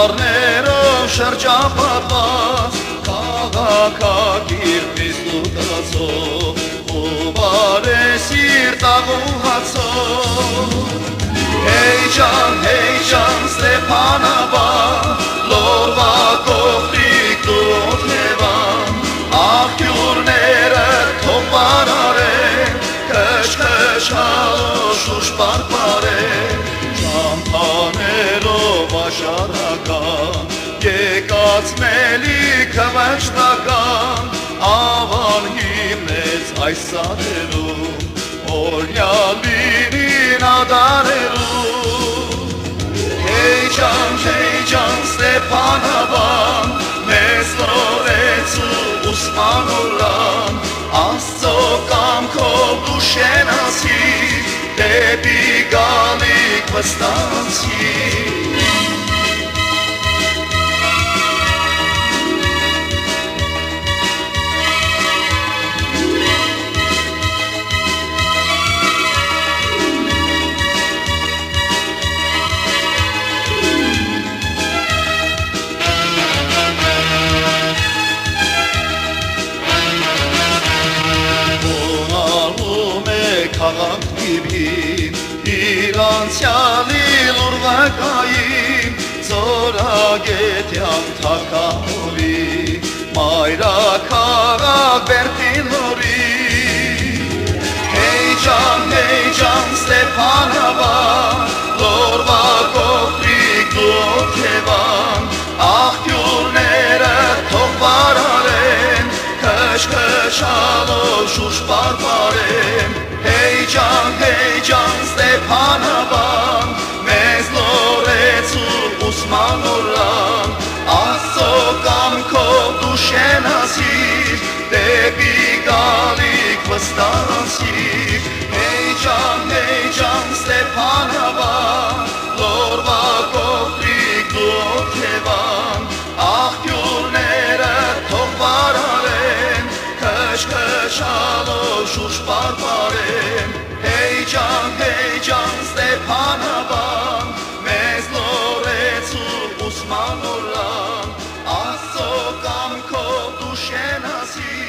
Անտառներով շրջապատված քաղաքագիր պիստուտացով ու բարեսիրտ աղուհացով Հեյ ջան Ստեփանավա լորվա կողտիկ դոթևան աղբյուրները թող բարարեն քշքշալով շուշ պարպարեն Ճամփաներով աշարական եկած մելիքը վշտական ավան հիմնեց այս սարերում օրյալ լինին ադարերում Հեյ ջան Ստեփանավան մեզ նորեց ու ուսմանորան Աստծո կամքով դու շենացիր դեպի գալիք վստահացիր Քաղաքիվին իր անցյալի լուրվակային ծորագետյան թակավորի մայրաքաղաք Բերդինորի Հեյ ջան Ստեփանավա լորվա կողտիկ դոթևան աղբյուրները թող բարարեն քշքշալով շուշ պարպարեն Հեյ ջան Ստեփանավան մեզ նորեց ու ուսմանորան Աստծո կամքով դու շենացիր դեպի գալիք վստահացիր Հեյ ջան Ստեփանավան լորվա կողտիկ դոթևան աղբյուրները թող բարարեն քշքշալով շուշ պարպարեն Հեյ ջան Ստեփանավան մեզ նորեց ու ուսմանորան Աստծո կամքով դու շենացիր